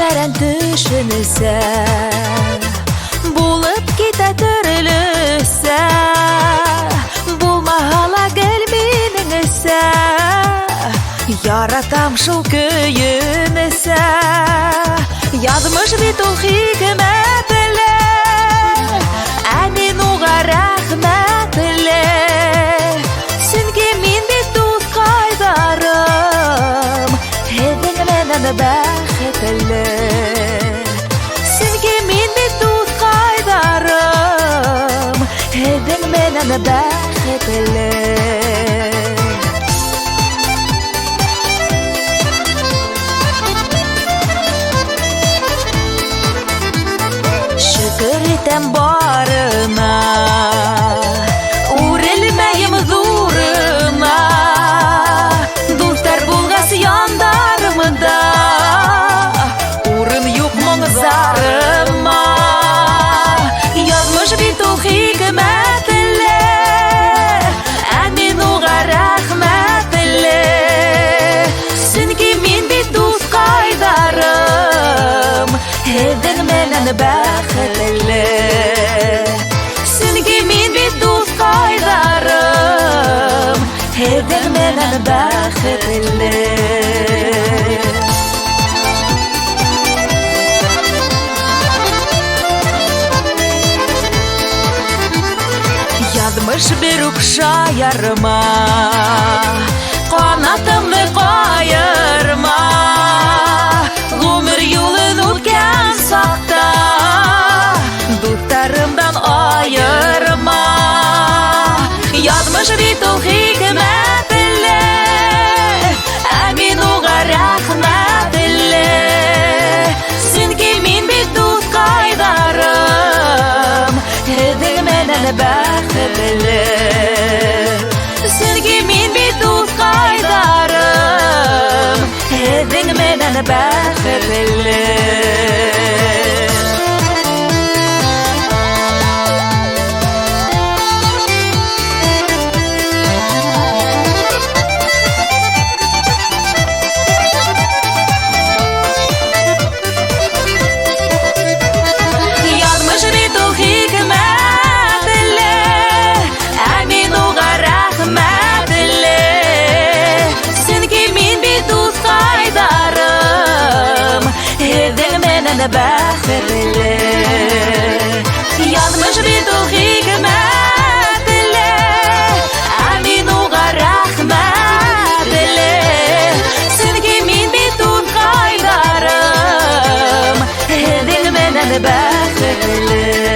тәрән түшінісі болып кете түрілісі болмағала гіл менің ісі яратам шыл күйінісі язмыш бит ол хикмәтле әмен оға рәхмәтле сөнки мин бит дус қайдарым һеҙҙең менән бәхетле сөнки мин бит дус қайдарым һеҙҙең менән бәхетле Шөкөр итәм барына үрелмәйем зурына дустар булгас яндарымда урын юк моңзарыма язмыш бит ул хикмәтле әмин уға рәхмәтле сөнки мин бит дус қайдарым һеҙҙең менән бәхетле сөнки мин бит дус қайдарым һеҙҙең менән бәхетле язмыш берүк шаярма ҡанатымды ҡайырма ғүмер юлын үткән саҡта дуҫтарымдан айырма язмыш бит ул хикмәтле ә мин уға рәхмәтле сөнки мин бит дус ҡайдарым һеҙҙең менән бәхетле сөнки мин бит дус ҡайдарым һеҙҙең менән бәхетле язмыш бит ул хикмәтле ә мин уға рәхмәтле сөнки мин бит дус ҡайдарым һеҙҙең менән бәхетле язмыш бит ул хикмәтле ә мин уға рәхмәтле сөнки мин бит дус ҡайдарым һеҙҙең менән бәхетле